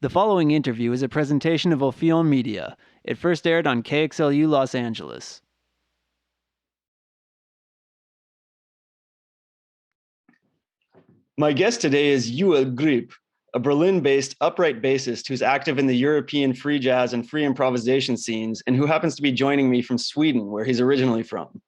The following interview is a presentation of Ofiɔ Media. It first aired on KXLU Los Angeles. My guest today is Joël Grip, a Berlin-based upright bassist who's active in the European free jazz and free improvisation scenes, and who happens to be joining me from Sweden, where he's originally from.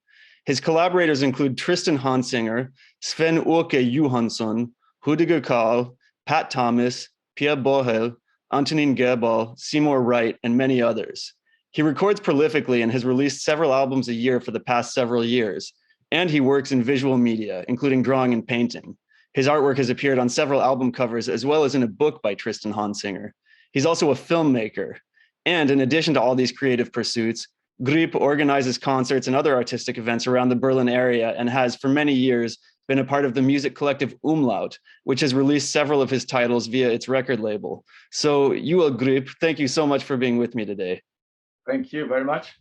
His collaborators include Tristan Honsinger, Sven-Åke Johansson, Hudiger Karl, Pat Thomas, Herr Borelgrip, Antonin Gerbal, Seymour Wright, and many others. He records prolifically and has released several albums a year for the past several years, and he works in visual media, including drawing and painting. His artwork has appeared on several album covers as well as in a book by Tristan Honsinger. He's also a filmmaker. And in addition to all these creative pursuits, Grip organizes concerts and other artistic events around the Berlin area and has, for many years, been a part of the music collective Umlaut, which has released several of his titles via its record label. So, Joël Grip, thank you so much for being with me today. Thank you very much.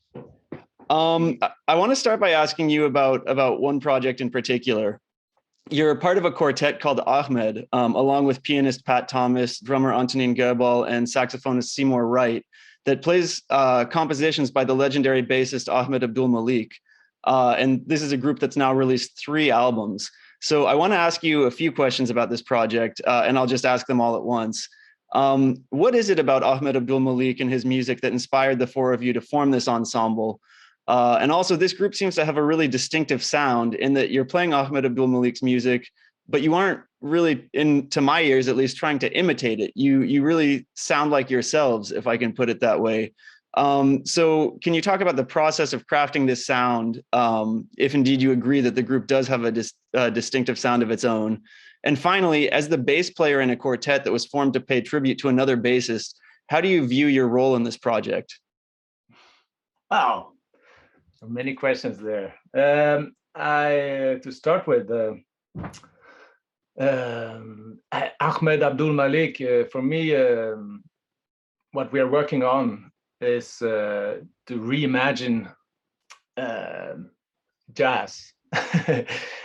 I want to start by asking you about one project in particular. You're a part of a quartet called Ahmed, along with pianist Pat Thomas, drummer Antonin Gerbal, and saxophonist Seymour Wright, that plays compositions by the legendary bassist Ahmed Abdul-Malik. And this is a group that's now released 3 albums. So I want to ask you a few questions about this project, and I'll just ask them all at once. What is it about Ahmed Abdul-Malik and his music that inspired the 4 of you to form this ensemble? And also, this group seems to have a really distinctive sound in that you're playing Ahmed Abdul-Malik's music, but you aren't really, to my ears at least, trying to imitate it. You really sound like yourselves, if I can put it that way. So can you talk about the process of crafting this sound, if indeed you agree that the group does have a distinctive sound of its own? And finally, as the bass player in a quartet that was formed to pay tribute to another bassist, how do you view your role in this project? Wow, so many questions there. To start with, Ahmed Abdul-Malik, for me, what we are working on is to reimagine jazz.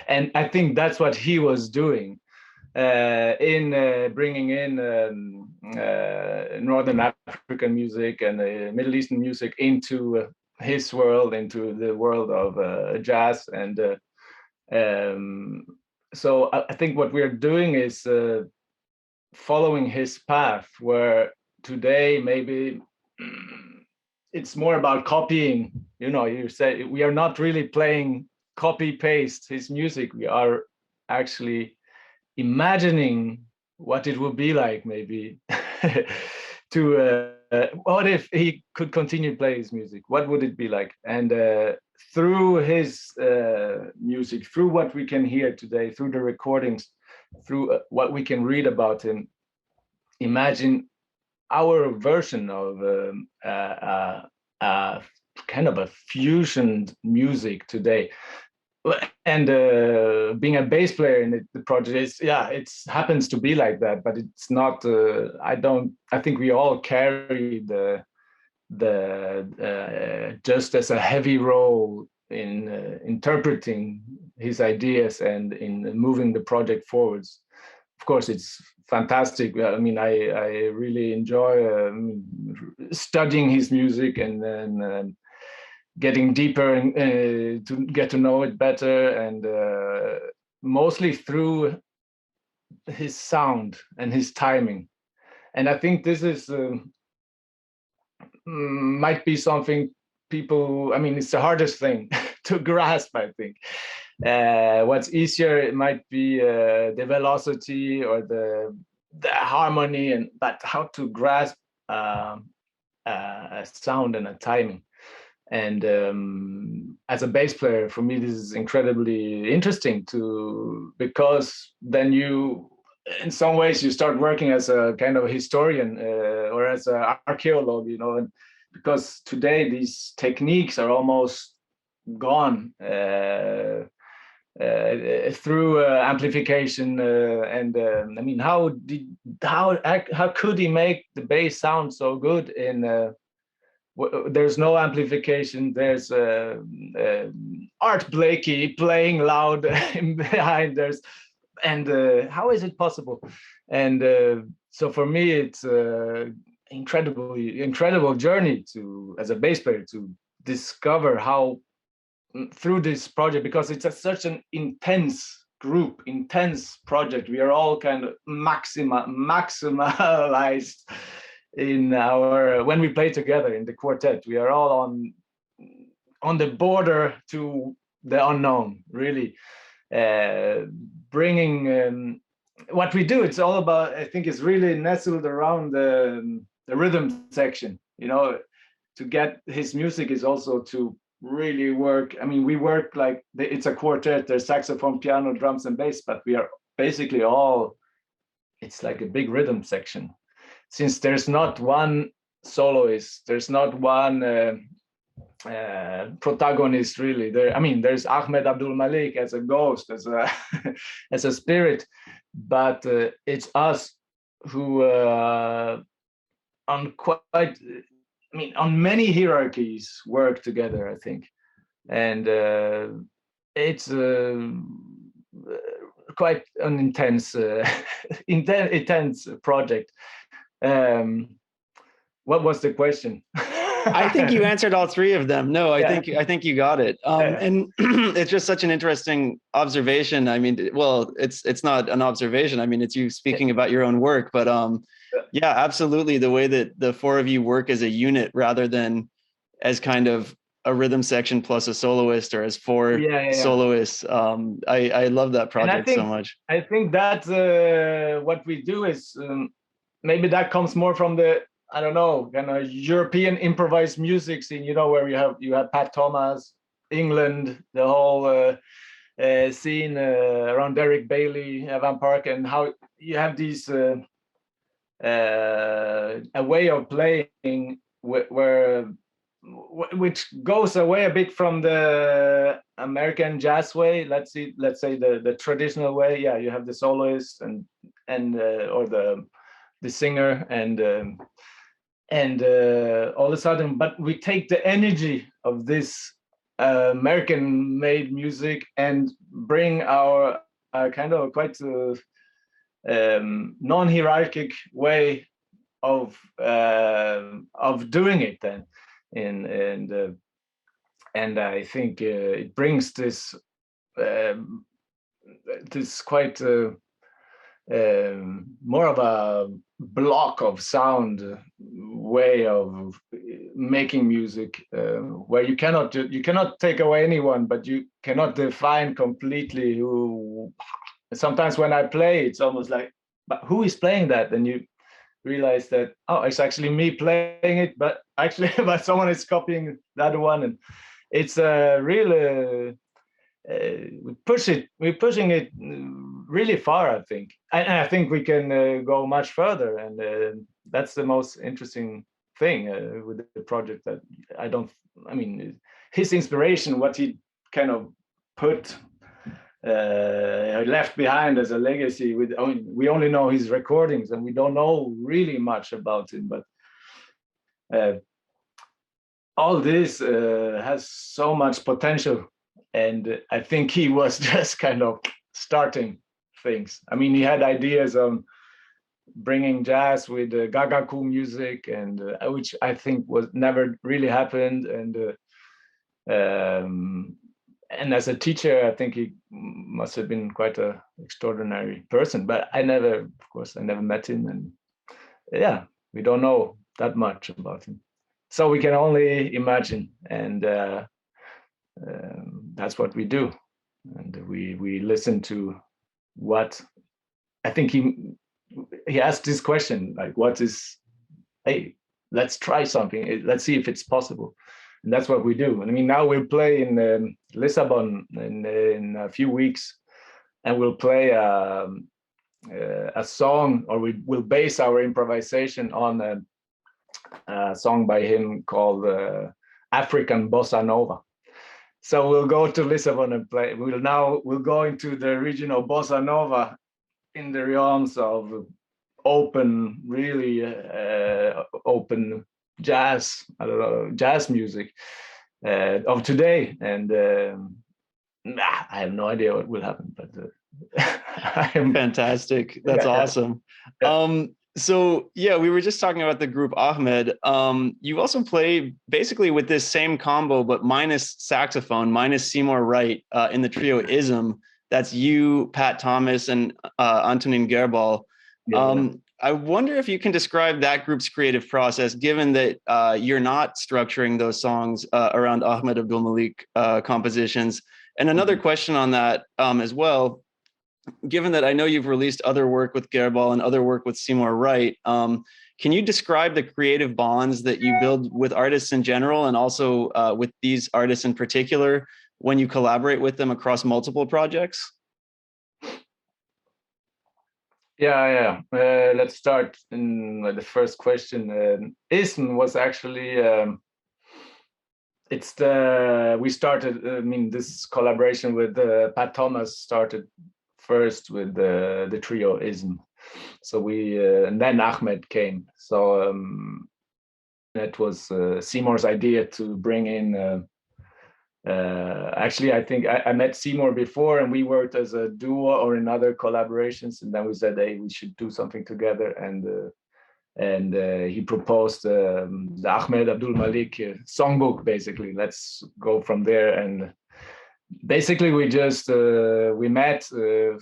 And I think that's what he was doing in bringing in Northern African music and Middle Eastern music into his world, into the world of jazz. And so I think what we're doing is following his path, where today maybe it's more about copying. You say we are not really playing copy paste his music. We are actually imagining what it would be like, maybe to what if he could continue to play his music? What would it be like? And through his music, through what we can hear today, through the recordings, through what we can read about him, imagine our version of kind of a fusion music today. And being a bass player in the project, it happens to be like that, but it's not. I think we all carry the just as a heavy role in interpreting his ideas and in moving the project forwards. Of course, it's fantastic. I mean, I really enjoy studying his music and then getting deeper and to get to know it better, and mostly through his sound and his timing. And I think this is might be something people, it's the hardest thing to grasp, I think. What's easier, it might be the velocity or the harmony, but how to grasp a sound and a timing. And as a bass player, for me, this is incredibly interesting because then in some ways, you start working as a kind of historian or as an archaeologist, and because today these techniques are almost gone through amplification. How could he make the bass sound so good in there's no amplification. There's Art Blakey playing loud behind. And how is it possible? And So for me, it's incredible journey as a bass player to discover how through this project, because it's such an intense project. We are all kind of maximalized in our when we play together in the quartet. We are all on the border to the unknown, really. Bringing what we do, it's all about, I think it's really nestled around the rhythm section, to get his music is also to really work. I mean, we work like it's a quartet, there's saxophone, piano, drums, and bass, but we are basically it's like a big rhythm section. Since there's not one soloist, there's not one protagonist really. There's Ahmed Abdul-Malik as a ghost, as a as a spirit, but it's us who on many hierarchies work together, I think, and it's quite an intense project. What was the question? I think you answered all three of them. No, I think you got it. And it's just such an interesting observation. I mean, well, it's not an observation. I mean, it's you speaking about your own work, but yeah, absolutely. The way that the four of you work as a unit rather than as kind of a rhythm section plus a soloist or as four soloists. I love that project so much. I think that what we do is maybe that comes more from the, I don't know, kind of European improvised music scene, where you have Pat Thomas, England, the whole scene around Derek Bailey, Evan Park, and how you have these a way of playing which goes away a bit from the American jazz way. Let's say the traditional way. Yeah, you have the soloist and or the singer and all of a sudden, but we take the energy of this American-made music and bring our kind of quite non-hierarchic way of doing it then, and I think it brings this quite more of a block of sound way of making music, where you cannot take away anyone, but you cannot define completely who. Sometimes when I play, it's almost like, but who is playing that? And you realize that, oh, it's actually me playing it, but actually but someone is copying the other one, and it's a real we're pushing it really far, I think, and I think we can go much further, and that's the most interesting thing with the project. That his inspiration, what he kind of put left behind as a legacy. We only know his recordings, and we don't know really much about him, but all this has so much potential. And I think he was just kind of starting things. I mean, he had ideas on bringing jazz with gagaku music, and which I think was never really happened. And as a teacher, I think he must have been quite an extraordinary person. But I never met him, and yeah, we don't know that much about him. So we can only imagine, and that's what we do, and we listen to what I think he asked this question, like, hey, let's try something, let's see if it's possible, and that's what we do. I mean, now we'll play in Lisbon in a few weeks, and we'll play a song, or we'll base our improvisation on a song by him called African Bossa Nova. So we'll go to Lisbon and play. We'll go into the regional bossa nova in the realms of open, really open jazz. I don't know, jazz music of today. And I have no idea what will happen, but I am fantastic. That's awesome. So yeah, we were just talking about the group Ahmed. You also play basically with this same combo, but minus saxophone, minus Seymour Wright in the trio Ism. That's you, Pat Thomas, and Antonin Gerbal. Yeah. I wonder if you can describe that group's creative process, given that you're not structuring those songs around Ahmed Abdul-Malik compositions. And another question on that as well, given that I know you've released other work with Gerbal and other work with Seymour Wright, can you describe the creative bonds that you build with artists in general and also with these artists in particular when you collaborate with them across multiple projects? Yeah. Let's start in the first question. Ism was actually we started. I mean, this collaboration with Pat Thomas started first with the trio Ism. So and then Ahmed came. So that was Seymour's idea to bring in. Actually, I think I met Seymour before, and we worked as a duo or in other collaborations. And then we said, "Hey, we should do something together." And he proposed the Ahmed Abdul-Malik songbook. Basically, let's go from there. And basically, we just we met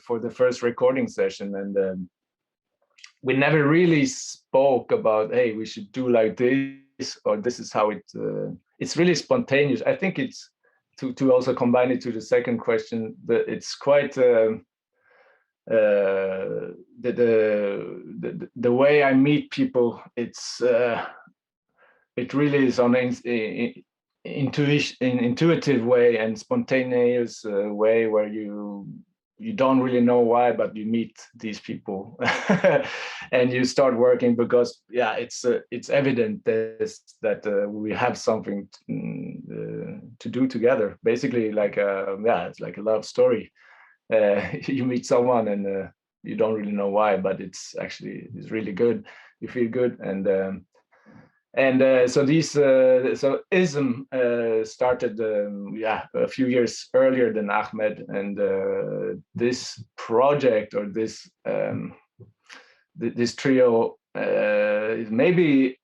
for the first recording session, and we never really spoke about, "Hey, we should do like this," or "This is how it." It's really spontaneous. I think it's to also combine it to the second question. That it's quite the way I meet people. It really is on intuitive way and spontaneous way where you don't really know why, but you meet these people and you start working because it's evident that we have something to do together. Basically, like it's like a love story. You meet someone and you don't really know why, but it's really good. You feel good, so Ism started a few years earlier than Ahmed, and this project or this trio is maybe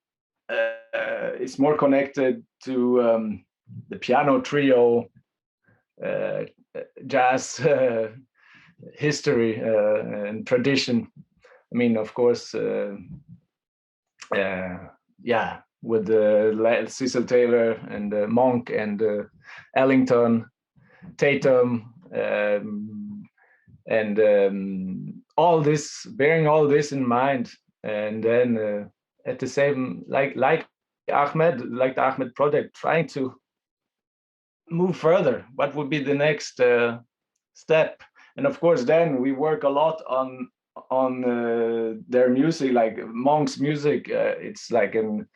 it's more connected to the piano trio jazz history and tradition. I mean, of course. With Cecil Taylor and Monk and Ellington, Tatum, and all this, bearing all this in mind, and then at the same, like the Ahmed project, trying to move further. What would be the next step? And of course, then we work a lot on their music, like Monk's music. It's like an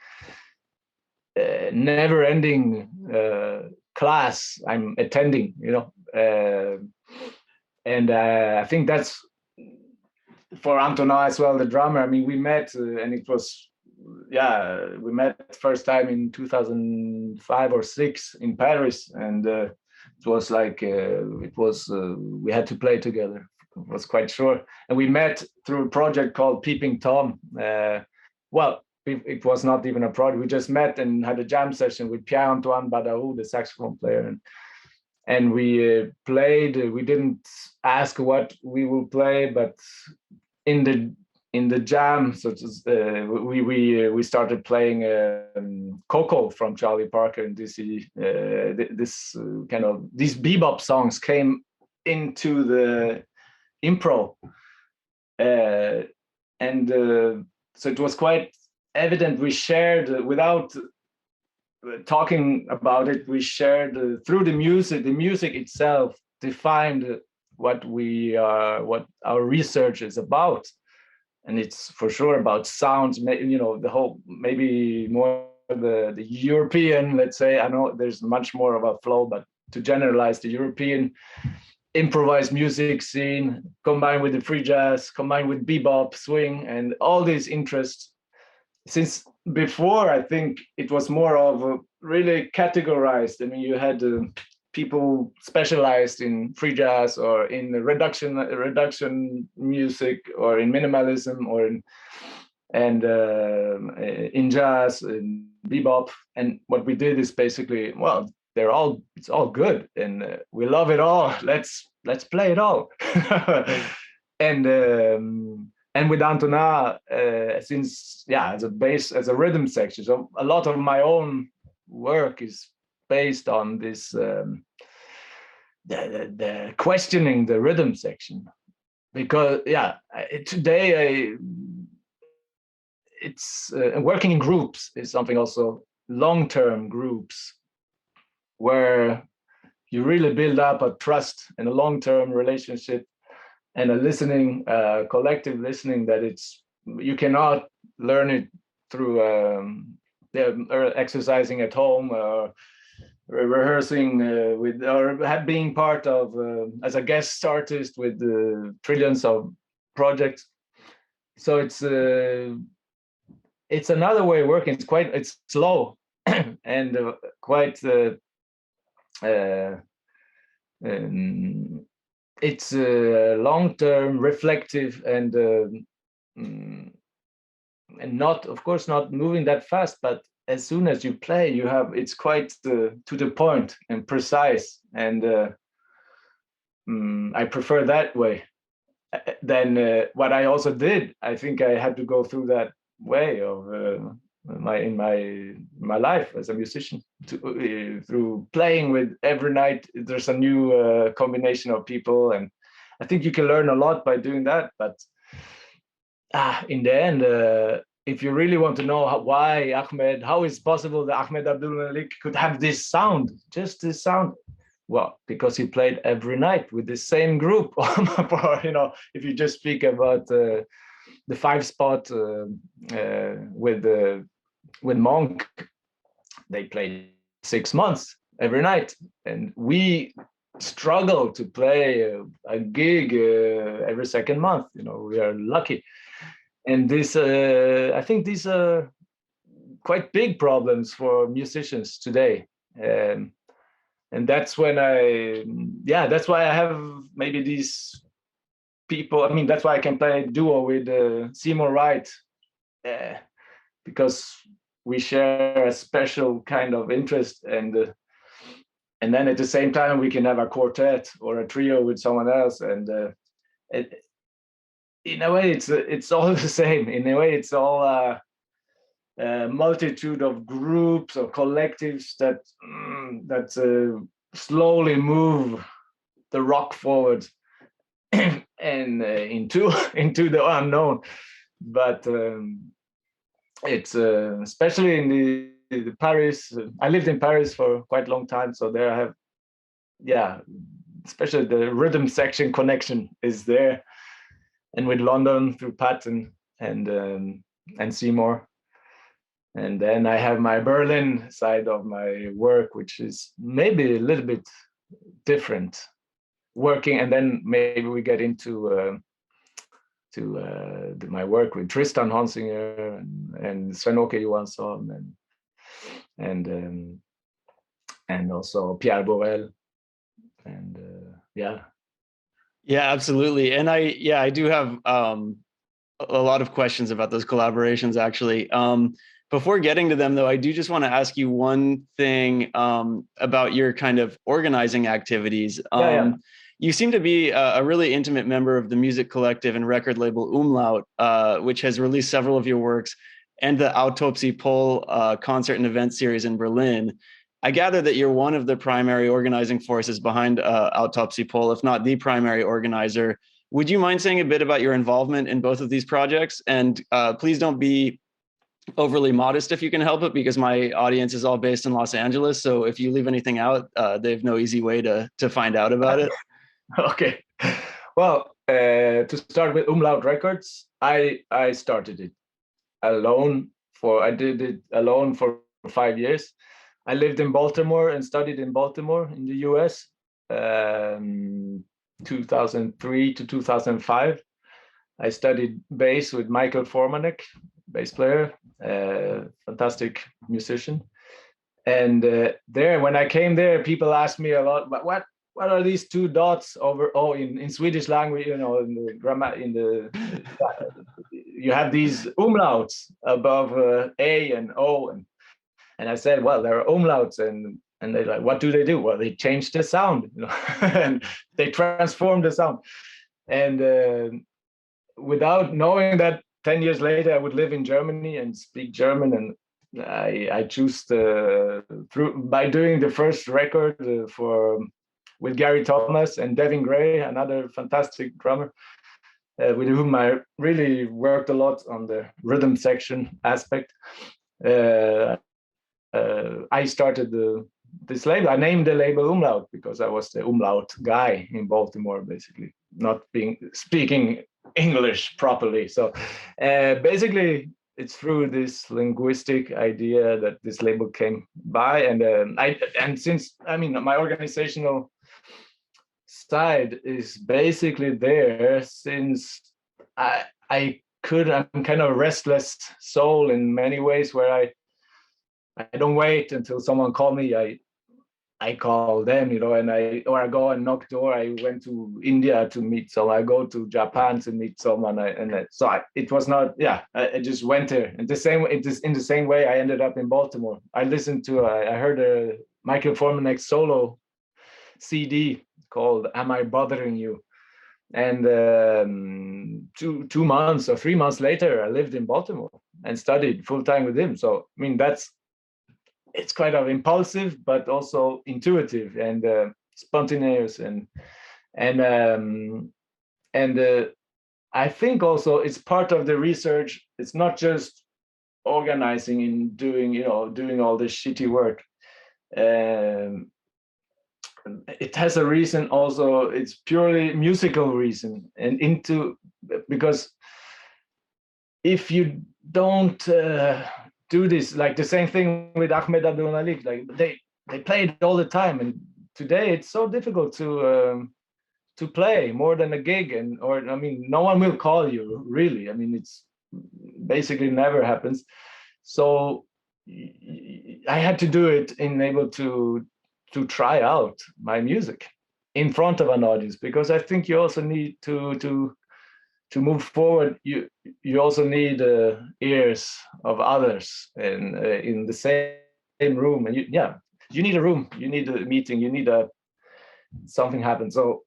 never-ending class I'm attending, and I think that's for Antonin as well, the drummer. I mean, we met and it was we met first time in 2005 or 6 in Paris, and it was like we had to play together. It was quite sure, and we met through a project called Peeping Tom. It was not even a project. We just met and had a jam session with Pierre-Antoine Badaou, the saxophone player, and we played. We didn't ask what we will play, but in the jam, we started playing Coco from Charlie Parker and Dizzy. This kind of these bebop songs came into the improv, so it was quite evident. We shared without talking about it. We shared through the music. The music itself defined what our research is about, and it's for sure about sounds. The whole, maybe more the European. Let's say, I know there's much more of a flow, but to generalize, the European improvised music scene combined with the free jazz, combined with bebop, swing, and all these interests. Since before, I think it was more of really categorized. I mean, you had people specialized in free jazz or in reduction music or in minimalism or and in jazz, in bebop. And what we did is basically, well, it's all good, and we love it all. Let's play it all. And with Antona, since as a rhythm section, so a lot of my own work is based on this the questioning the rhythm section, because today it's working in groups is something, also long-term groups, where you really build up a trust and a long-term relationship and a listening, collective listening, that you cannot learn it through exercising at home or rehearsing or being part of as a guest artist with trillions of projects. So it's another way of working. It's slow and quite it's long-term, reflective, and not, of course, not moving that fast, but as soon as you play, it's quite to the point and precise, and I prefer that way. Then what I also did, I think I had to go through that way of in my life as a musician, through playing with every night. There's a new combination of people, and I think you can learn a lot by doing that. But in the end, if you really want to know how is possible that Ahmed Abdul-Malik could have this sound, just this sound, well, because he played every night with the same group. If you just speak about the 5-spot with Monk, they played 6 months every night, and we struggle to play a gig every second month. We are lucky, and I think these are quite big problems for musicians today. And that's when that's why I have maybe these people. I mean, that's why I can play duo with Seymour Wright, because we share a special kind of interest, and then at the same time we can have a quartet or a trio with someone else, and in a way it's all the same. In a way, it's all a multitude of groups or collectives that slowly move the rock forward and into the unknown. But it's especially in the Paris. I lived in Paris for quite a long time, so there I have, especially the rhythm section connection is there, and with London through Pat and Seymour. And then I have my Berlin side of my work, which is maybe a little bit different working. And then maybe we get into my work with Tristan Honsinger and Sven-Åke Johansson and also Pierre Borel, and Yeah, absolutely. And I do have a lot of questions about those collaborations, actually. Before getting to them, though, I do just want to ask you one thing about your kind of organizing activities. You seem to be a really intimate member of the music collective and record label Umlaut, which has released several of your works, and the Topsi Pohl concert and event series in Berlin. I gather that you're one of the primary organizing forces behind Topsi Pohl, if not the primary organizer. Would you mind saying a bit about your involvement in both of these projects? And please don't be overly modest if you can help it, because my audience is all based in Los Angeles. So if you leave anything out, they have no easy way to find out about it. Okay. Well, to start with Umlaut Records, I started it alone. I did it alone for 5 years. I lived in Baltimore and studied in Baltimore in the US, 2003 to 2005. I studied bass with Michael Formanek, bass player, fantastic musician. And there, when I came there, people asked me a lot, but what are these two dots over? Oh, in Swedish language, in the grammar, in the you have these umlauts above A and O, and I said, well, there are umlauts, and they're like, what do they do? Well, they change the sound, and they transform the sound. And without knowing that 10 years later I would live in Germany and speak German, and I choose by doing the first record with Gary Thomas and Devin Gray, another fantastic drummer, with whom I really worked a lot on the rhythm section aspect. I started this label. I named the label Umlaut because I was the Umlaut guy in Baltimore, basically, not speaking English properly. So basically, it's through this linguistic idea that this label came by, and since my organizational side is basically there since I'm kind of a restless soul in many ways, where I don't wait until someone call me. I call them, and I go and knock door. I went to India to meet someone. I go to Japan to meet someone. It was not. Yeah, I just went there. And in the same way, I ended up in Baltimore. I heard a Michael Formanek solo CD called "Am I Bothering You?" And 2 months or 3 months later, I lived in Baltimore and studied full time with him. So it's kind of impulsive, but also intuitive and spontaneous, and I think also it's part of the research. It's not just organizing and doing all this shitty work. It has a reason also. It's purely musical reason, because if you don't do this, like the same thing with Ahmed Abdul-Malik, like they play it all the time, and today it's so difficult to play more than a gig, no one will call you, really. It's basically never happens. So I had to do it in able to try out my music in front of an audience, because I think you also need to move forward. You also need ears of others in the same room, and you need a room, you need a meeting, you need something happen. So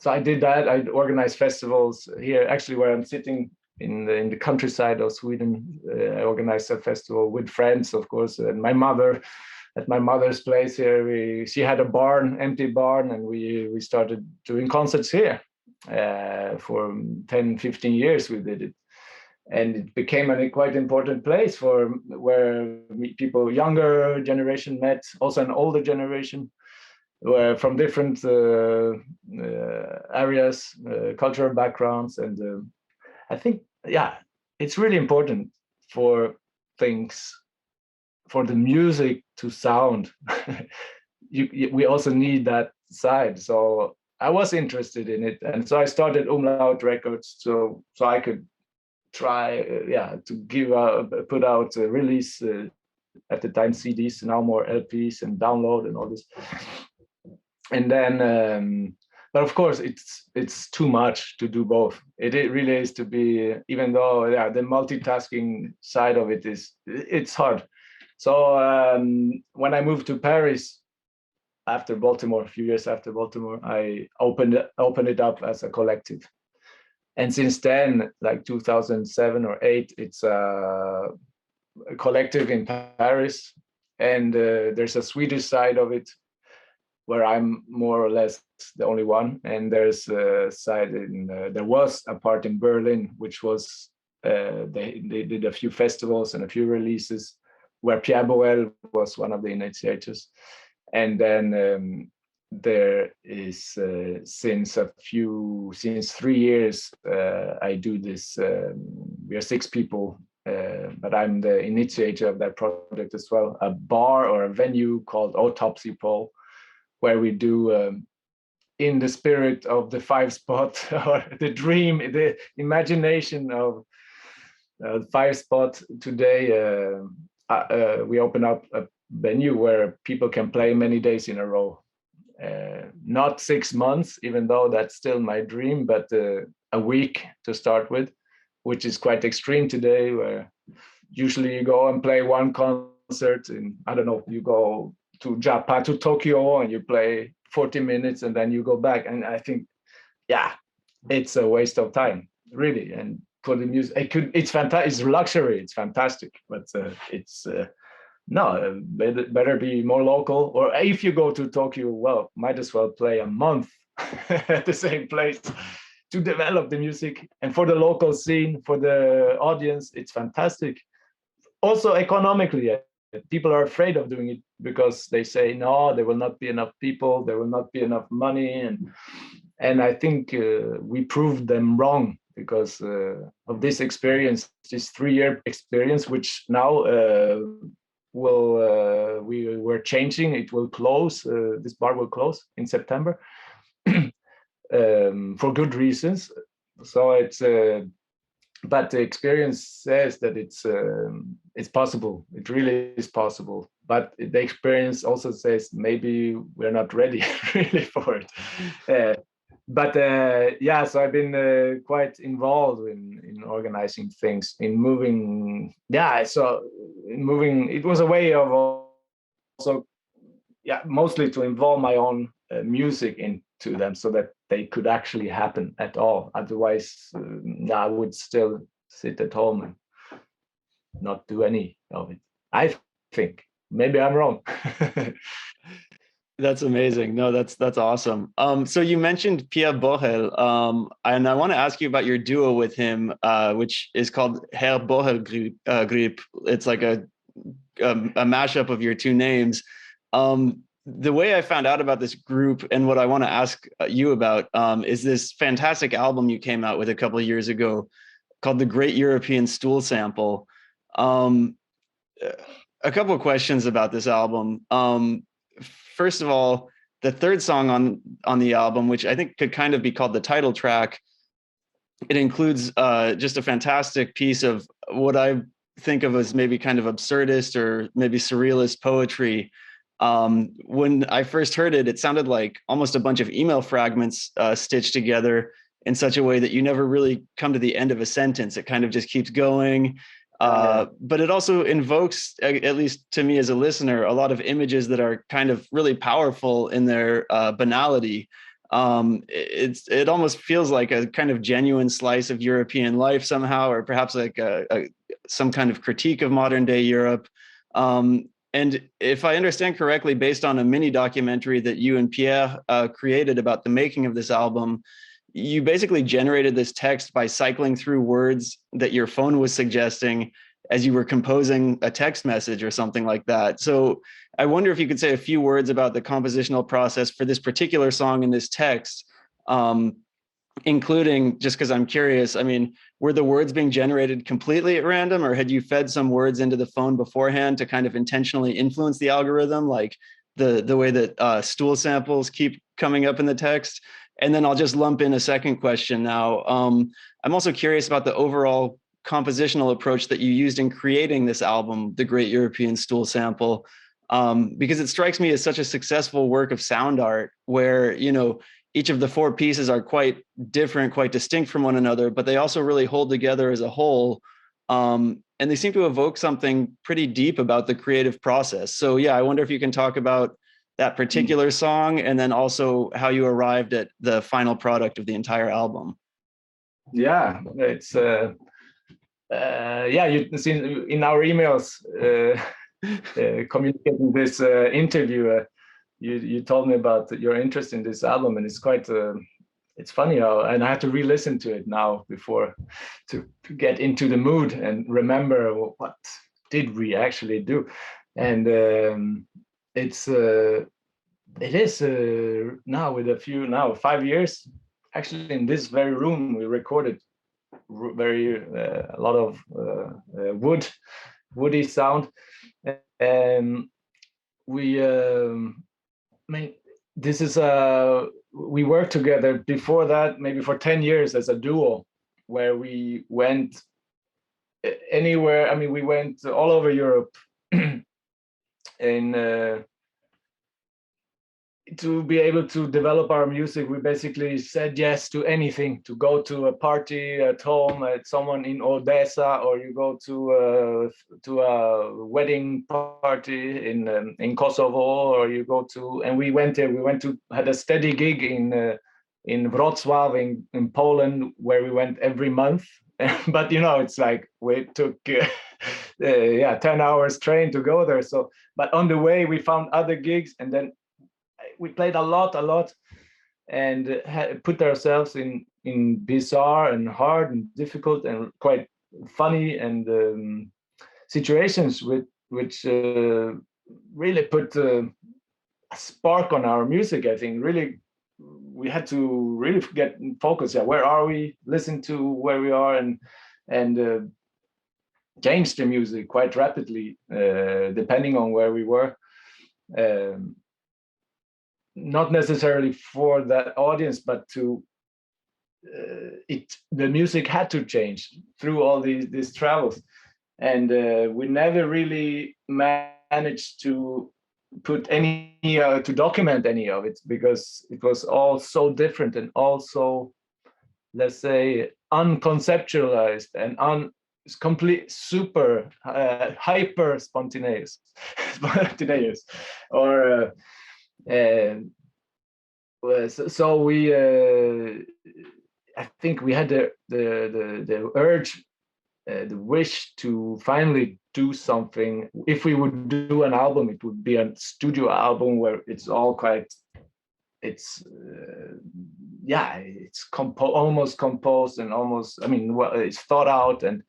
I did that. I organized festivals here, actually, where I'm sitting in the countryside of Sweden. I organized a festival with friends, of course, and my mother. At my mother's place here, she had a empty barn, and we started doing concerts here. For 10, 15 years we did it, and it became a quite important place where people, younger generation met, also an older generation, were from different areas, cultural backgrounds, and I think it's really important for the music to sound. We also need that side. So I was interested in it, and so I started Umlaut Records, so I could try to put out a release, at the time CDs, now more LPs and download and all this. And then but of course it's too much to do both. It really is to be, even though the multitasking side of it's hard. So when I moved to Paris after Baltimore, a few years after Baltimore, I opened it up as a collective. And since then, like 2007 or 8, it's a collective in Paris. And there's a Swedish side of it where I'm more or less the only one. And there's a side there was a part in Berlin, which was, they did a few festivals and a few releases, where Pierre Boel was one of the initiators. And then there is since 3 years I do this. We are 6 people, but I'm the initiator of that project as well. A bar or a venue called Topsi, Pohl, where we do in the spirit of the 5-spot or the dream, the imagination of 5-spot. Today we open up a venue where people can play many days in a row. Not 6 months, even though that's still my dream, but a week to start with. which is quite extreme today, where usually you go and play one concert in, I don't know, you go to Japan, to Tokyo, and you play 40 minutes and then you go back. And I think, yeah, it's a waste of time, really. And for the music, it's fantastic, it's luxury, it's fantastic, but no, better be more local. Or if you go to Tokyo, well, might as well play a month at the same place to develop the music. And for the local scene, for the audience, it's fantastic. Also economically, people are afraid of doing it because they say, no, there will not be enough people, there will not be enough money. And I think we proved them wrong because of this experience, this 3-year experience, which now we're changing. It will close. This bar will close in September for good reasons. So it's, but the experience says that it's possible. It really is possible. But the experience also says maybe we're not ready really for it. But yeah, so I've been quite involved in organizing things, in moving. Yeah, so in moving, it was a way of also, yeah, mostly to involve my own music into them so that they could actually happen at all. Otherwise, I would still sit at home and not do any of it. I think maybe I'm wrong. That's amazing. No, that's awesome. So you mentioned Herr Borel, and I want to ask you about your duo with him, which is called Herr Borelgrip. It's like a mashup of your two names. The way I found out about this group and what I want to ask you about is this fantastic album you came out with a couple of years ago called the Great European Stool Sample. A couple of questions about this album. First of all, the third song on the album, which I think could kind of be called the title track, it includes just a fantastic piece of what I think of as maybe kind of absurdist or maybe surrealist poetry. When I first heard it, it sounded like almost a bunch of email fragments stitched together in such a way that you never really come to the end of a sentence. It kind of just keeps going. But it also invokes, at least to me as a listener, a lot of images that are kind of really powerful in their banality. It almost feels like a kind of genuine slice of European life somehow, or perhaps like some kind of critique of modern day Europe. And if I understand correctly, based on a mini documentary that you and Pierre created about the making of this album, you basically generated this text by cycling through words that your phone was suggesting as you were composing a text message or something like that. So I wonder if you could say a few words about the compositional process for this particular song in this text, including, just because I'm curious, I mean, were the words being generated completely at random, or had you fed some words into the phone beforehand to kind of intentionally influence the algorithm, like the way that stool samples keep coming up in the text? And then I'll just lump in a second question now. I'm also curious about the overall compositional approach that you used in creating this album, The Great European Stool Sample, because it strikes me as such a successful work of sound art where, you know, each of the four pieces are quite different, quite distinct from one another, but they also really hold together as a whole. And they seem to evoke something pretty deep about the creative process. So yeah, I wonder if you can talk about that particular song, and then also how you arrived at the final product of the entire album. Yeah, it's yeah, you see in our emails communicating this interview, you told me about your interest in this album, and it's quite it's funny how, and I have to re-listen to it now before to get into the mood and remember what did we actually do. And it is now with 5 years, actually in this very room we recorded a lot of woody sound, and we I mean, this is we worked together before that maybe for 10 years as a duo, where we went anywhere. I mean, we went all over Europe in to be able to develop our music, we basically said yes to anything. To go to a party at home at someone in Odessa, or you go to a wedding party in Kosovo, or you go to, and we went there. We went to, had a steady gig in Wrocław in Poland, where we went every month. But you know, it's like we took 10 hours train to go there. So, but on the way we found other gigs, and then we played a lot, and put ourselves in bizarre and hard and difficult and quite funny and situations which really put a spark on our music. I think really we had to really get focused. Yeah, where are we? Listen to where we are, and change the music quite rapidly depending on where we were. Not necessarily for that audience, but to the music had to change through all these travels, and we never really managed to put any to document any of it, because it was all so different and also, let's say, unconceptualized and complete super hyper spontaneous or so we I think we had the urge, the wish to finally do something. If we would do an album, it would be a studio album where it's all quite, it's it's almost composed and almost, I mean, well, it's thought out. And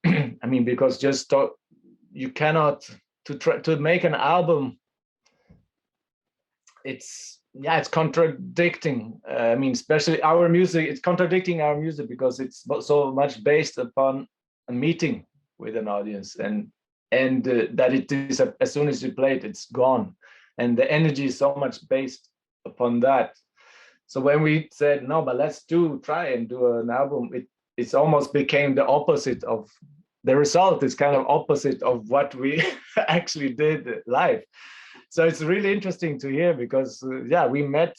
I mean, because just you cannot try to make an album, it's contradicting. I mean, especially our music, it's contradicting our music because it's so much based upon a meeting with an audience, and that it is, as soon as you play it, it's gone, and the energy is so much based upon that. So when we said no, but let's try and do an album, it's almost became the opposite of the result. Is kind of opposite of what we actually did live. So it's really interesting to hear, because we met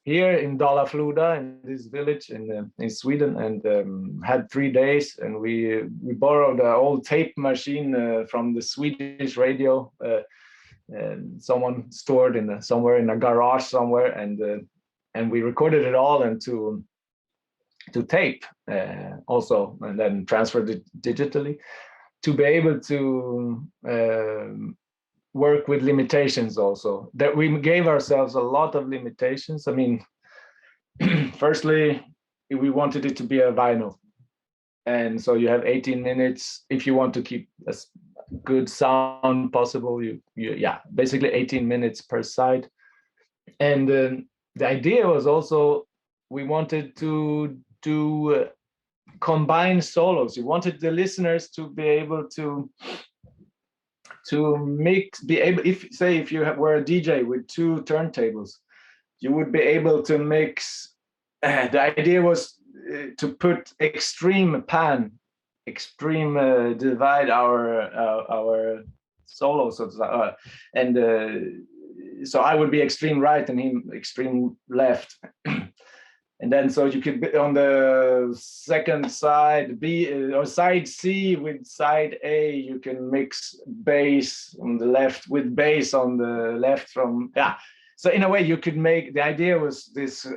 here in Dala-Floda, in this village in Sweden, and had 3 days, and we borrowed an old tape machine from the Swedish radio, and someone stored somewhere in a garage somewhere, and we recorded it all into tape also, and then transferred it digitally to be able to work with limitations also. That we gave ourselves a lot of limitations. I mean, firstly, we wanted it to be a vinyl, and so you have 18 minutes if you want to keep as good sound possible. You basically 18 minutes per side. And the idea was also, we wanted to do combine solos. You wanted the listeners to be able to mix, be able, if you were a DJ with 2 turntables, you would be able to mix. The idea was to put extreme divide our solos, so I would be extreme right and him extreme left. And then so you could be on the second side B or side C with side A, you can mix bass on the left with bass on the left from, So in a way you could make, the idea was this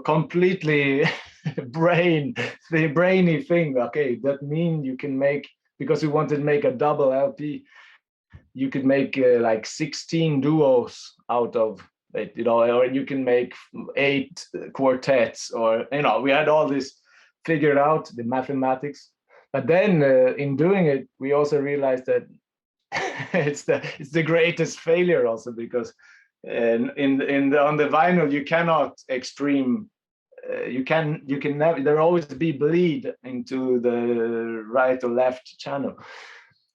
completely brainy thing. Okay, that means you can make, because we wanted to make a double LP, you could make like 16 duos out of it, or you can make 8 quartets, or we had all this figured out, the mathematics. But then in doing it, we also realized that it's the greatest failure also, because on the vinyl you cannot extreme. You can never. There always be bleed into the right or left channel.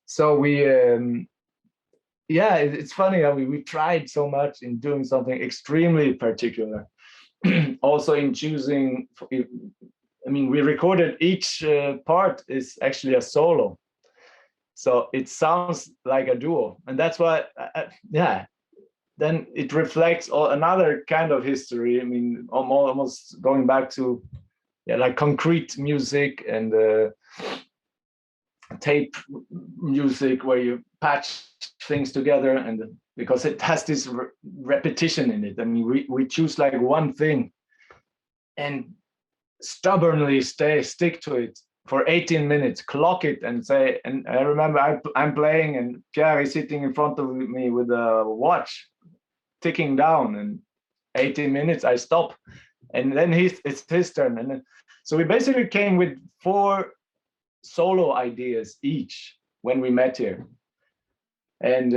So we. It's funny how we tried so much in doing something extremely particular. Also in choosing, I mean, we recorded each part is actually a solo. So it sounds like a duo. And that's why, then it reflects another kind of history. I mean, almost going back to like concrete music and tape music where you patch things together, and because it has this repetition in it. I mean, we choose like one thing and stubbornly stick to it for 18 minutes, clock it and say, and I remember I'm playing and Pierre is sitting in front of me with a watch ticking down, and 18 minutes I stop, and then it's his turn. And then, so we basically came with 4 solo ideas each when we met here. And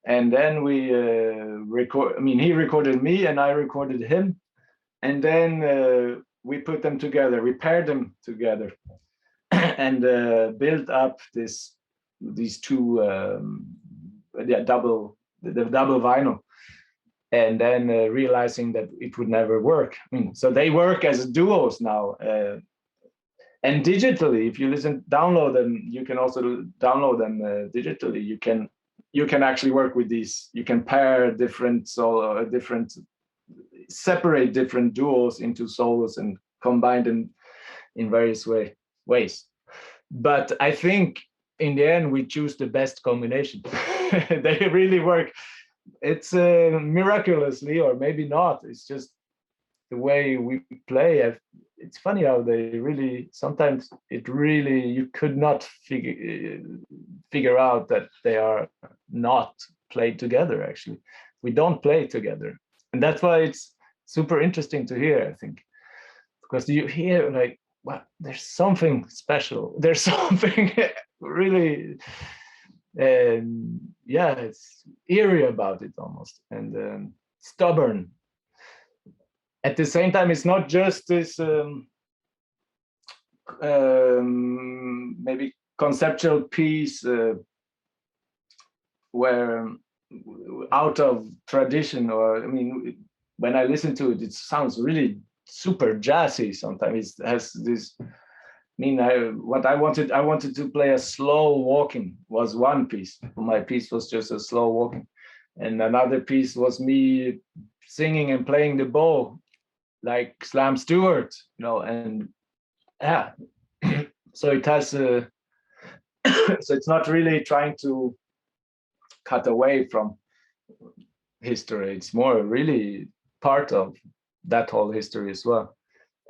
then we record, I mean, he recorded me and I recorded him. And then we put them together, we paired them together and built up these 2 double vinyl. And then realizing that it would never work. I mean, so they work as duos now. And digitally, if you download them, you can also download them digitally. You can actually work with these. You can pair separate different duos into solos and combine them in various ways. But I think in the end, we choose the best combination. They really work. It's miraculously, or maybe not. It's just the way we play. It's funny how they really, sometimes you could not figure out that they are not played together. Actually, we don't play together, and that's why it's super interesting to hear, I think, because you hear like, wow, there's something special. There's something really, it's eerie about it almost, and stubborn. At the same time, it's not just this maybe conceptual piece where out of tradition, or I mean, when I listen to it, it sounds really super jazzy. Sometimes it has this. I mean, I wanted to play a slow walking was one piece. My piece was just a slow walking, and another piece was me singing and playing the bow like Slam Stewart, and yeah. So it has so it's not really trying to cut away from history. It's more really part of that whole history as well.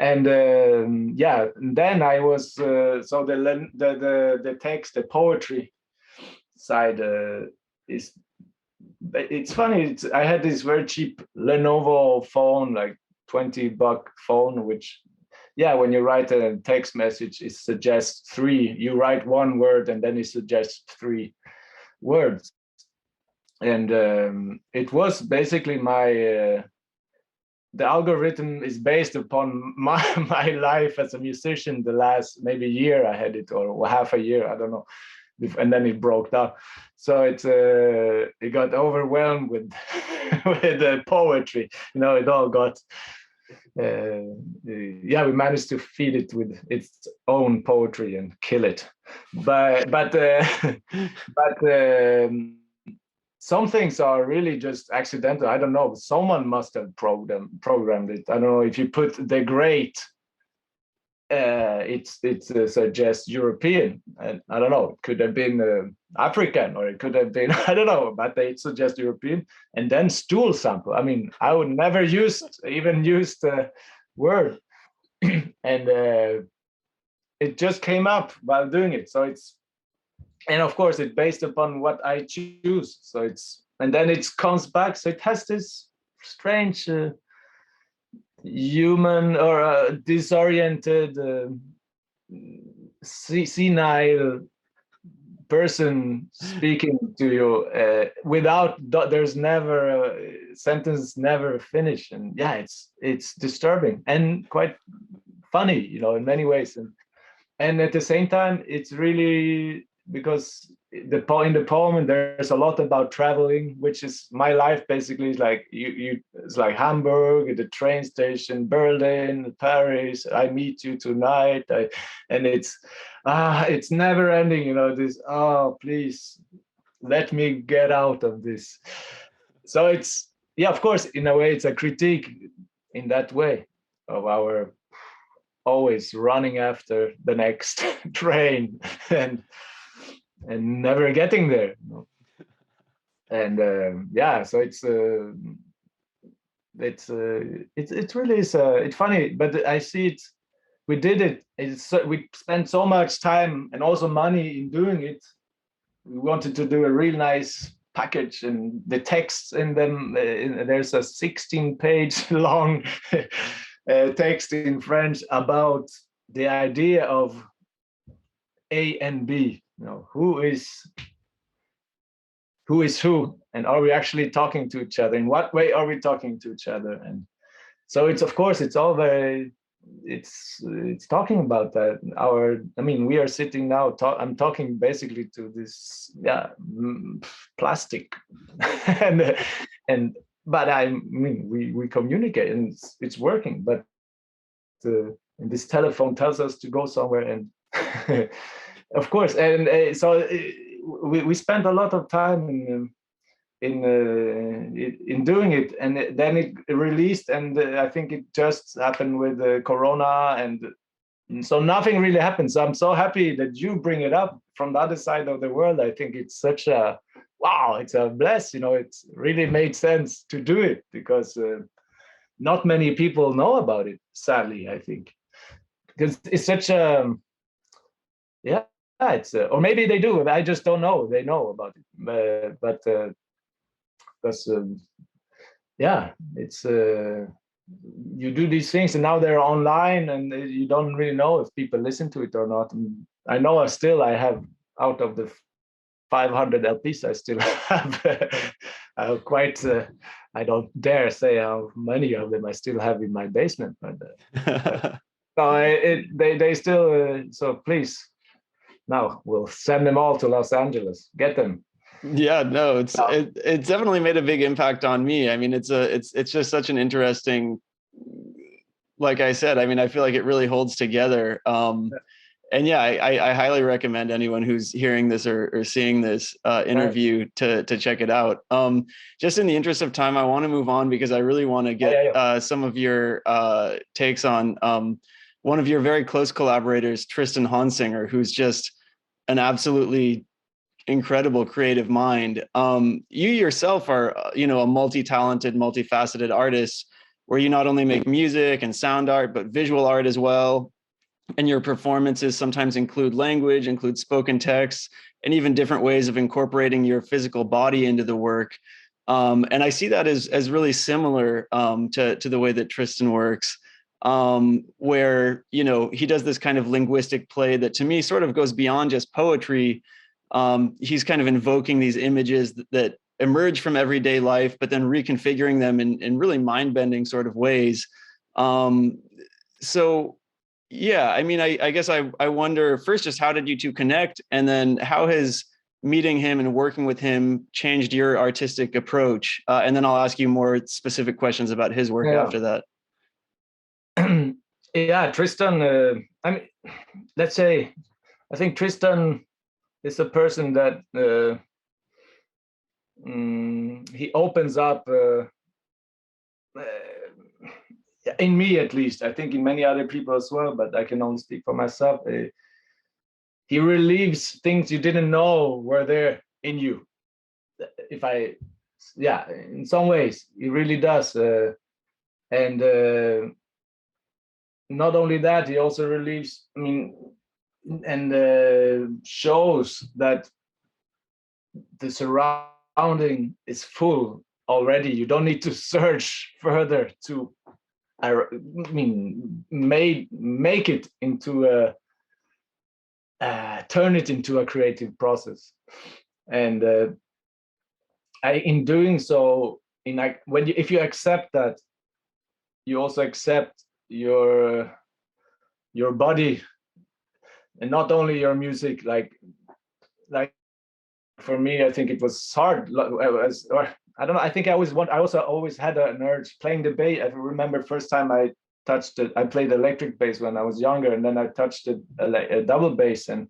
And and then I was so the text, the poetry side is. It's funny. I had this very cheap Lenovo phone, like $20 phone, which, when you write a text message, it suggests 3. You write 1 word and then it suggests 3 words. And it was basically the algorithm is based upon my life as a musician. The last maybe year I had it, or half a year, I don't know. And then it broke down. So it got overwhelmed with with poetry. It all got. We managed to feed it with its own poetry and kill it. But some things are really just accidental. I don't know. Someone must have programmed it. I don't know. If you put the great, it suggests European, and I don't know. It could have been African, or it could have been I don't know. But they suggest European, and then stool sample. I mean, I would never even use the word, and it just came up while doing it. So and of course it's based upon what I choose. So and then it comes back. So it has this strange. Human or disoriented, senile person speaking to you without. There's never sentence never finished, and it's disturbing and quite funny, in many ways, and at the same time, it's really because in the poem there's a lot about traveling, which is my life basically. Is like it's like Hamburg, the train station, Berlin, Paris. I meet you tonight, and it's never ending. This please let me get out of this So it's, yeah, of course, in a way, it's a critique in that way of our always running after the next train and never getting there. And yeah, so it's really is it's funny, but I see it. We did it. We spent so much time and also money in doing it. We wanted to do a real nice package, and the texts in them. There's a 16-page long text in French about the idea of A and B. Who is who, and are we actually talking to each other? In what way are we talking to each other? And so it's, of course, it's all very, it's talking about that. We are sitting now, I'm talking basically to this, plastic. and but we communicate, and it's working, but and this telephone tells us to go somewhere, and of course, and so we spent a lot of time in doing it, and then it released, and I think it just happened with Corona, and so nothing really happened. So I'm so happy that you bring it up from the other side of the world. I think it's such a wow, it's a bless. It's really made sense to do it, because not many people know about it, sadly, I think, because it's such a it's or maybe they do, I just don't know they know about it, but because it's you do these things, and now they're online, and you don't really know if people listen to it or not. And I know I have, out of the 500 LPs, I still have quite I don't dare say how many of them I still have in my basement, but so they still so please, now we'll send them all to Los Angeles, get them. Yeah, no, it's definitely made a big impact on me. I mean, it's just such an interesting, like I said, I mean, I feel like it really holds together. And yeah, I highly recommend anyone who's hearing this or seeing this interview to check it out. Just in the interest of time, I want to move on, because I really want to get some of your takes on one of your very close collaborators, Tristan Honsinger, who's just an absolutely incredible creative mind. You yourself are, a multi-talented, multifaceted artist, where you not only make music and sound art, but visual art as well. And your performances sometimes include language, include spoken text, and even different ways of incorporating your physical body into the work. And I see that as really similar to the way that Tristan works, where, he does this kind of linguistic play that to me sort of goes beyond just poetry. He's kind of invoking these images that emerge from everyday life, but then reconfiguring them in really mind-bending sort of ways. So yeah, I mean, I guess I wonder first, just how did you two connect? And then how has meeting him and working with him changed your artistic approach? And then I'll ask you more specific questions about his work after that. Yeah, Tristan, let's say, I think Tristan is a person that he opens up, in me at least, I think in many other people as well, but I can only speak for myself. He relieves things you didn't know were there in you. In some ways, he really does. And not only that, he also relieves, and shows that the surrounding is full already. You don't need to search further to make it into turn it into a creative process. And in doing so, if you accept that, you also accept your body, and not only your music. Like for me, I think it was hard. I don't know. I think I also always had an urge playing the bass. I remember first time I touched it. I played electric bass when I was younger, and then I touched a double bass, and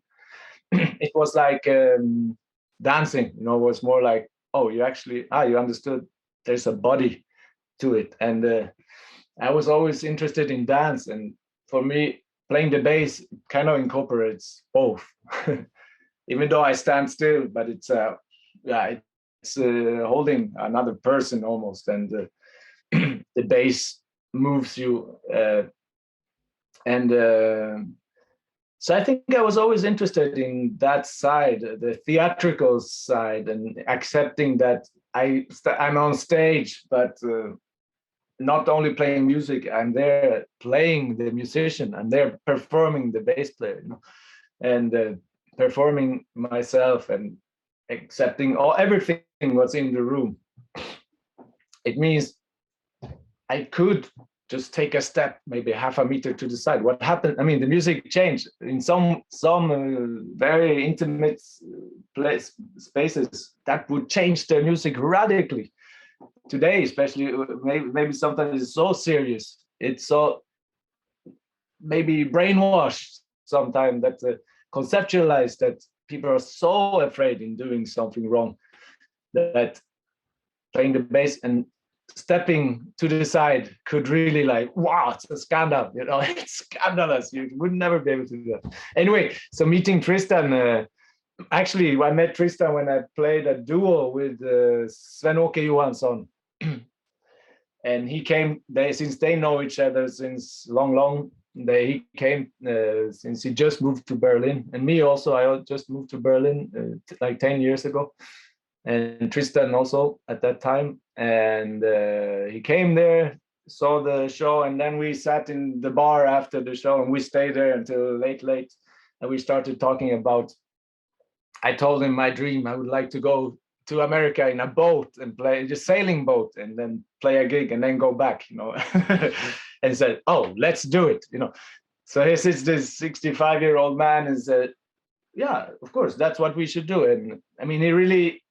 it was like dancing. It was more like, oh, you actually you understood there's a body to it. And I was always interested in dance, and for me, playing the bass kind of incorporates both. Even though I stand still, but it's holding another person almost, and the bass moves you. So I think I was always interested in that side, the theatrical side, and accepting that I'm on stage, but not only playing music, I'm there playing the musician, I'm there performing the bass player, and performing myself and accepting everything what's in the room. It means I could just take a step, maybe half a meter to the side. What happened? I mean, the music changed in some very intimate spaces that would change the music radically. Today, especially, maybe sometimes it's so serious. It's so maybe brainwashed sometimes that conceptualized that people are so afraid in doing something wrong that playing the bass and stepping to the side could really wow, it's a scandal, it's scandalous. You would never be able to do that. Anyway, so meeting Tristan, actually, I met Tristan when I played a duo with Sven-Åke Johansson. And he came, since they know each other since long, he came since he just moved to Berlin. And me also, I just moved to Berlin like 10 years ago. And Tristan also at that time. And he came there, saw the show, and then we sat in the bar after the show, and we stayed there until late. And we started talking about, I told him my dream, I would like to go to America in a boat and play just sailing boat, and then play a gig and then go back, and said, oh, let's do it, So he sits this 65-year-old man and said, yeah, of course, that's what we should do. And I mean, he really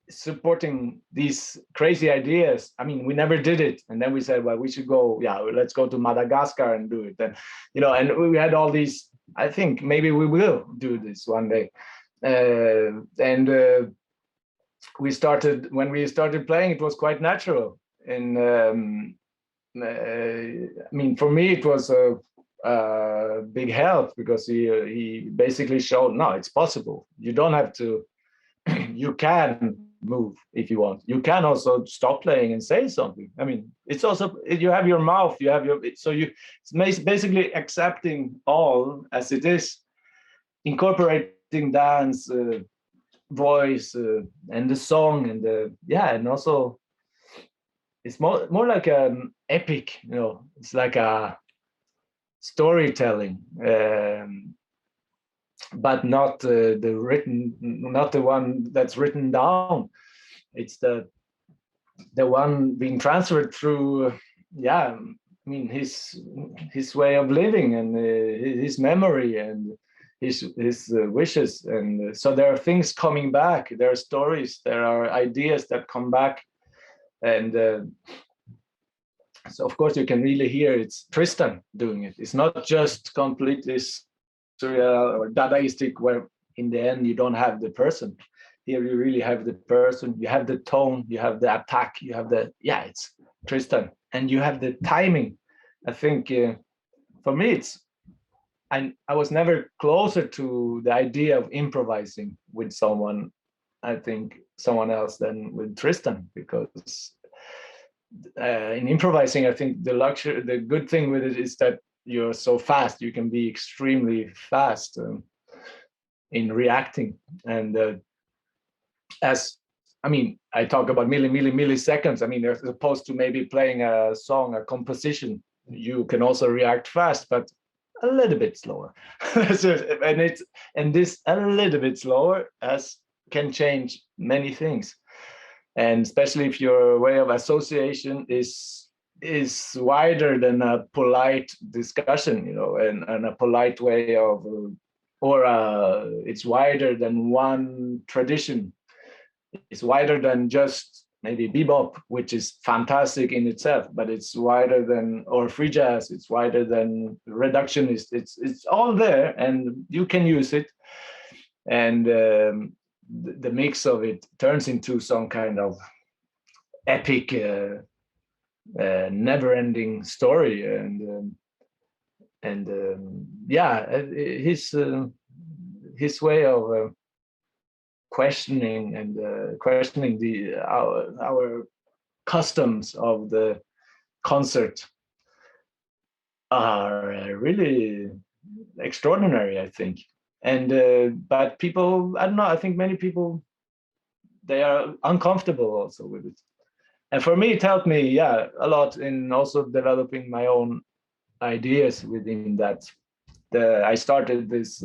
supporting these crazy ideas. I mean, we never did it. And then we said, well, we should go, let's go to Madagascar and do it. And, and we had all these, I think maybe we will do this one day. When we started playing, it was quite natural. And I mean, for me, it was a big help, because he basically showed, no, it's possible. You don't have to, you can move if you want. You can also stop playing and say something. I mean, it's also, you have your mouth, you have your, so it's basically accepting all as it is, incorporating dance, voice, and the song, and and also it's more like an epic, it's like a storytelling, but not not the one that's written down. It's the one being transferred through, I mean, his way of living, and his memory, and his wishes. And so there are things coming back, there are stories, there are ideas that come back. And so of course you can really hear it's Tristan doing it. It's not just completely surreal or Dadaistic, where in the end you don't have the person. Here you really have the person, you have the tone, you have the attack, you have it's Tristan, and you have the timing. I think for me, I was never closer to the idea of improvising with someone, I think, someone else than with Tristan, because in improvising, I think the good thing with it is that you're so fast. You can be extremely fast in reacting. And I talk about milliseconds. I mean, as opposed to maybe playing a song, a composition, you can also react fast, but a little bit slower. and this a little bit slower can change many things. And especially if your way of association is wider than a polite discussion, and a polite way of, it's wider than one tradition. It's wider than just maybe bebop, which is fantastic in itself, but it's wider than, or free jazz, it's wider than reductionist. It's all there, and you can use it. And the mix of it turns into some kind of epic, never-ending story, and his way of questioning and questioning our customs of the concert are really extraordinary, I think. And but people, I don't know, I think many people, they are uncomfortable also with it. And for me, it helped me, a lot in also developing my own ideas within that. I started this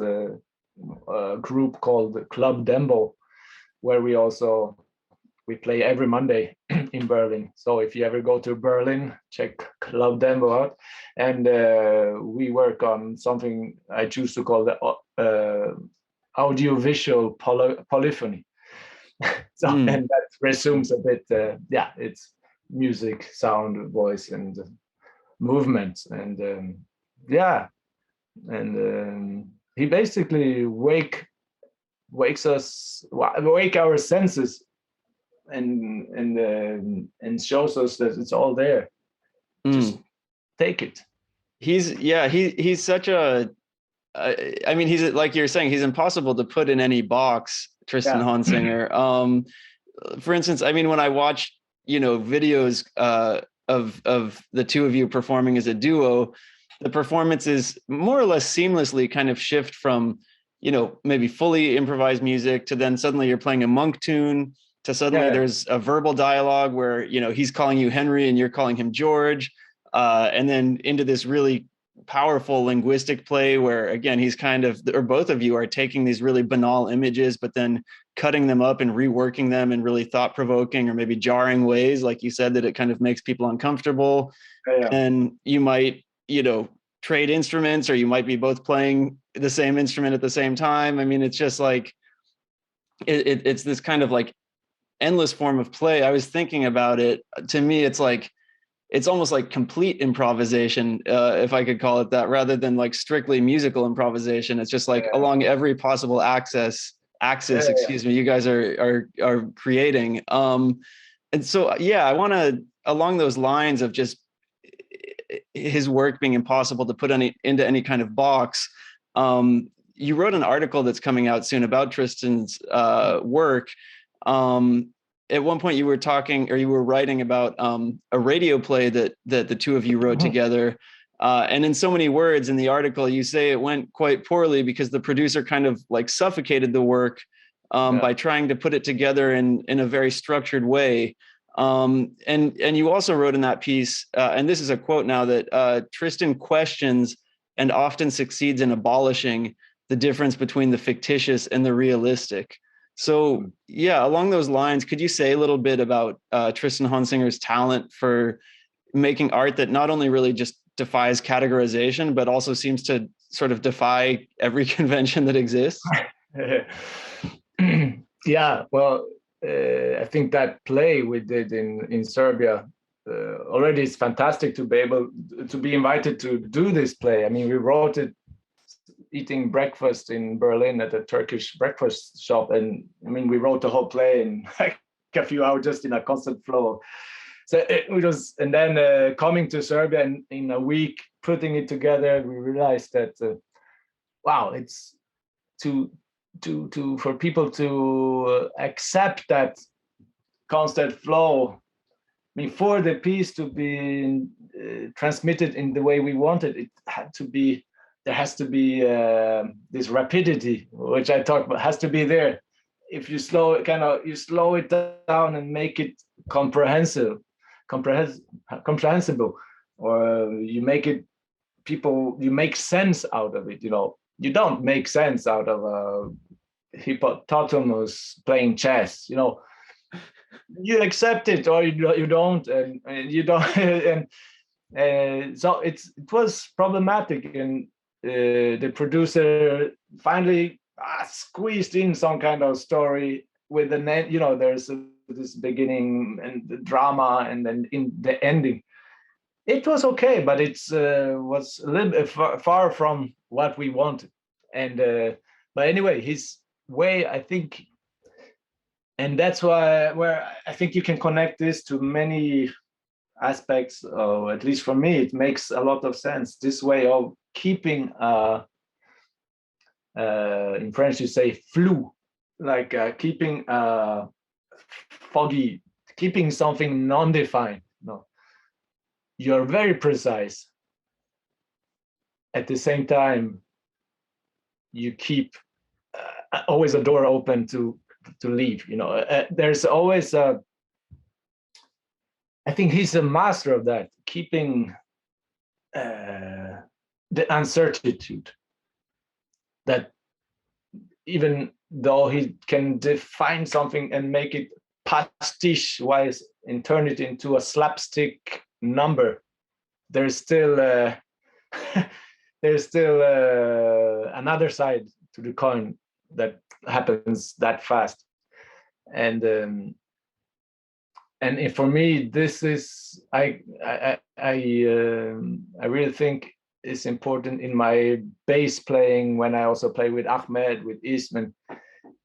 group called Club Dembo, where we play every Monday in Berlin. So if you ever go to Berlin, check Club Dembo out. And we work on something I choose to call the audiovisual polyphony. So, and that resumes a bit, it's music, sound, voice, and movement. And he basically wake our senses and shows us that it's all there. Just take it. He's such a I mean, he's, like you're saying, he's impossible to put in any box, Tristan Honsinger. For instance, I mean, when I watch, videos of the two of you performing as a duo, the performances more or less seamlessly kind of shift from, maybe fully improvised music to then suddenly you're playing a monk tune to suddenly there's a verbal dialogue where, he's calling you Henry and you're calling him George. And then into this really powerful linguistic play where, again, he's kind of, or both of you are taking these really banal images, but then cutting them up and reworking them in really thought-provoking or maybe jarring ways, like you said, that it kind of makes people uncomfortable. And you might, trade instruments, or you might be both playing the same instrument at the same time. I mean, it's just like, it's this kind of like endless form of play. I was thinking about it. To me, it's like, it's almost like complete improvisation, if I could call it that, rather than like strictly musical improvisation. It's just like along every possible axis, excuse me, you guys are creating. And so, I want to, along those lines of just his work being impossible to put into any kind of box. You wrote an article that's coming out soon about Tristan's work. At one point you were writing about a radio play that the two of you wrote together. And in so many words in the article, you say it went quite poorly because the producer kind of like suffocated the work by trying to put it together in a very structured way. And you also wrote in that piece, and this is a quote now, that Tristan questions and often succeeds in abolishing the difference between the fictitious and the realistic. So along those lines, could you say a little bit about Tristan Honsinger's talent for making art that not only really just defies categorization, but also seems to sort of defy every convention that exists? Well, I think that play we did in Serbia already is fantastic to be able to be invited to do this play. I mean, we wrote it eating breakfast in Berlin at a Turkish breakfast shop, and I mean, we wrote the whole play in like a few hours, just in a constant flow. So it was, and then coming to Serbia and in a week putting it together, we realized that wow, it's for people to accept that constant flow. I mean, for the piece to be transmitted in the way we wanted, there has to be this rapidity, which I talked about, has to be there. If you slow it down and make it comprehensible, or you make it you make sense out of it. You don't make sense out of a hippopotamus playing chess. You accept it or you don't, and you don't. And so it was problematic, and the producer finally squeezed in some kind of story with the net. There's this beginning and the drama, and then in the ending, it was okay, but it was a little bit far from what we wanted. And but anyway, his way, I think, and that's why where I think you can connect this to many aspects, or at least for me, it makes a lot of sense. This way of keeping, in French you say flou, like keeping foggy, keeping something non-defined. No, you're very precise. At the same time, you keep always a door open to leave. There's always a. I think he's a master of that, keeping the uncertainty. That even though he can define something and make it pastiche-wise and turn it into a slapstick number, there's still another side to the coin that happens that fast, and for me, this is I really think is important in my bass playing when I also play with Ahmed, with Isman,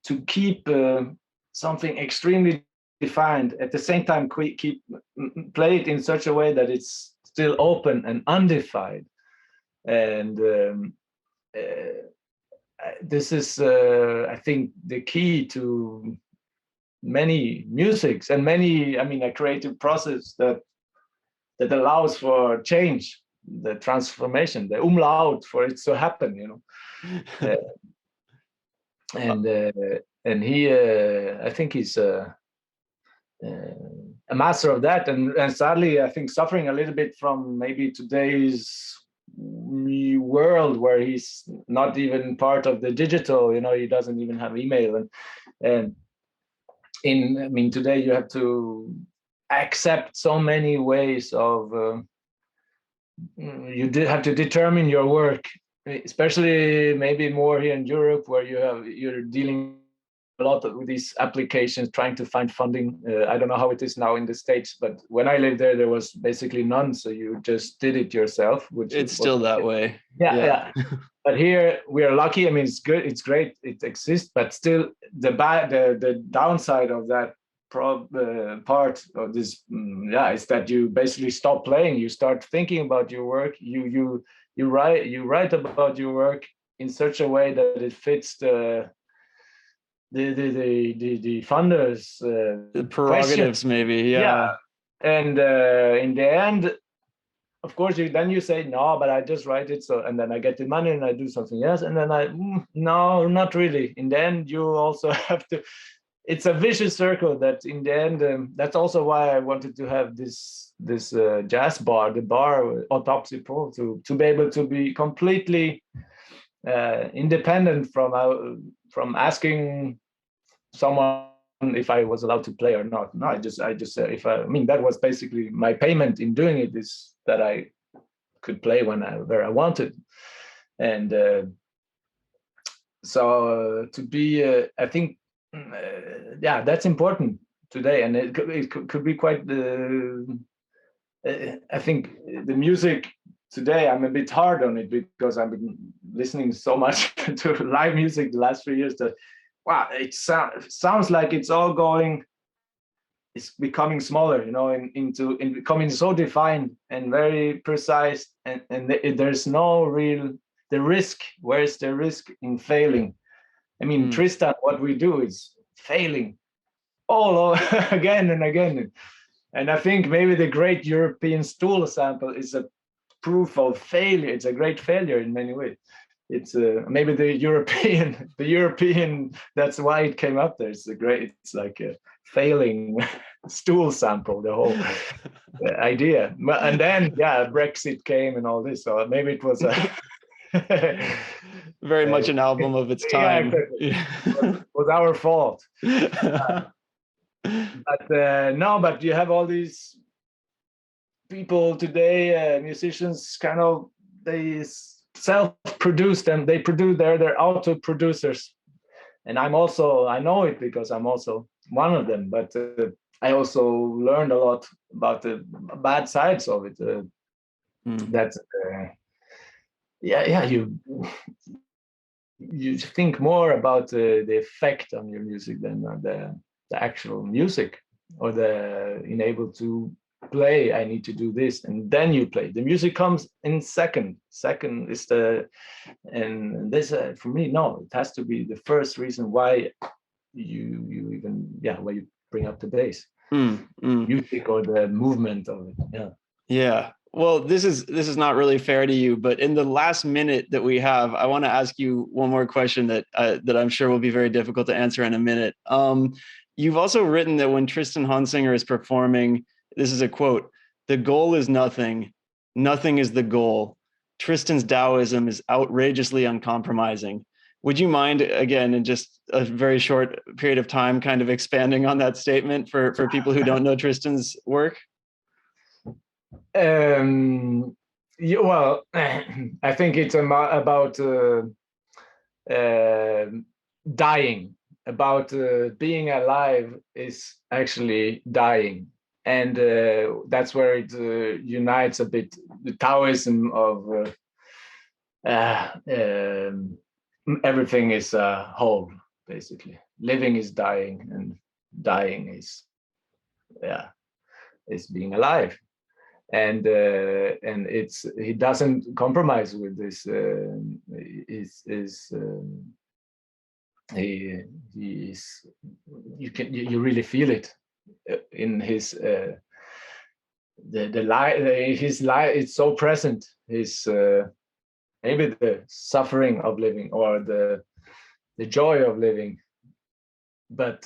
to keep something extremely defined, at the same time keep play it in such a way that it's still open and undefined. And this is I think the key to many musics and many, a creative process that allows for change, the transformation, the umlaut for it to happen, and he I think he's a master of that, and sadly I think suffering a little bit from maybe today's world where he's not even part of the digital, he doesn't even have email, and today you have to accept so many ways of you have to determine your work, especially maybe more here in Europe, where you're dealing a lot with these applications, trying to find funding. I don't know how it is now in the States, but when I lived there was basically none, so you just did it yourself, which it's still that way. Yeah. But here we are lucky. It's good, it's great, it exists, but still the downside of that part of this is that you basically stop playing, you start thinking about your work, you write about your work in such a way that it fits the funders the prerogatives question. Maybe and in the end, of course, then you say no, but I just write it, so, and then I get the money and I do something else, and then no, not really. In the end, you also have to. It's a vicious circle that in the end. That's also why I wanted to have this jazz bar, the bar or Topsi Pohl, to be able to be completely independent from asking someone if I was allowed to play or not. No, I just that was basically my payment in doing it, is that I could play where I wanted, and so to be I think that's important today, and it could be quite I think the music today, I'm a bit hard on it because I've been listening so much to live music the last few years that wow, it sounds like it's becoming smaller, into becoming so defined and very precise, and there's no real the risk. Where's the risk in failing? Tristan, what we do is failing all over again and again, and I think maybe the Great European Stool Sample is a proof of failure. It's a great failure in many ways. It's maybe the European. That's why it came up there. It's like a failing stool sample, the whole idea. And then Brexit came and all this. So maybe it was very much an album of its time. It was our fault. But you have all these people today, musicians, kind of they self-produce them. They produce, they're auto-producers, and I know it because I'm also one of them. But I also learned a lot about the bad sides of it. That you think more about the effect on your music than the actual music, or the being able to play. I need to do this, and then you play. The music comes in second. Second is and this for me, no, it has to be the first reason why you even, why you bring up the bass. Music or the movement of it. Yeah. Well, this is not really fair to you, but in the last minute that we have, I want to ask you one more question that I'm sure will be very difficult to answer in a minute. You've also written that when Tristan Honsinger is performing, this is a quote: "The goal is nothing. Nothing is the goal. Tristan's Taoism is outrageously uncompromising." Would you mind, again, in just a very short period of time, kind of expanding on that statement for people who don't know Tristan's work? Well, I think it's about dying. About being alive is actually dying, and that's where it unites a bit the Taoism of everything is whole, basically. Living is dying, and dying is being alive. And he doesn't compromise with this. He is, you really feel it in his the life. His life, it's so present. His maybe the suffering of living, or the joy of living, but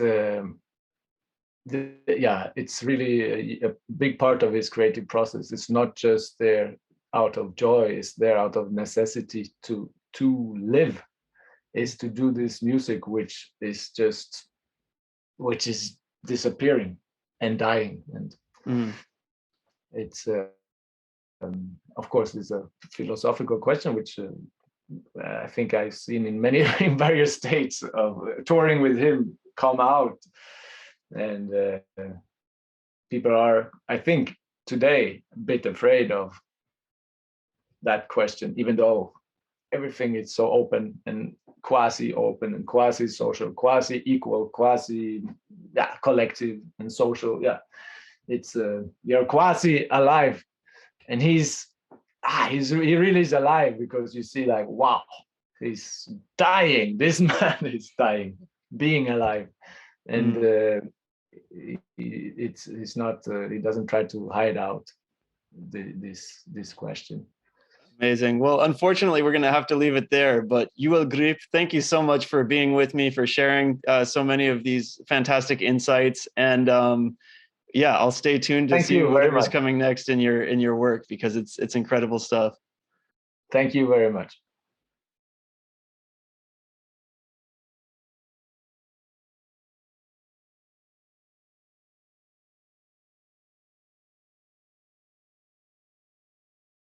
it's really a big part of his creative process. It's not just there out of joy, it's there out of necessity to live, is to do this music which is disappearing and dying. And it's of course, it's a philosophical question which I think I've seen in various states of touring with him come out. And people are, I think, today a bit afraid of that question, even though everything is so open and quasi-open and quasi-social, quasi-equal, collective and social. Yeah, it's you're quasi-alive, and he really is alive, because you see, like, wow, he's dying. This man is dying, being alive, and. It's not. He doesn't try to hide out this question. Amazing. Well, unfortunately, we're going to have to leave it there. But Joël Grip, thank you so much for being with me, for sharing so many of these fantastic insights. And I'll stay tuned to see whatever's coming next in your work, because it's incredible stuff. Thank you very much.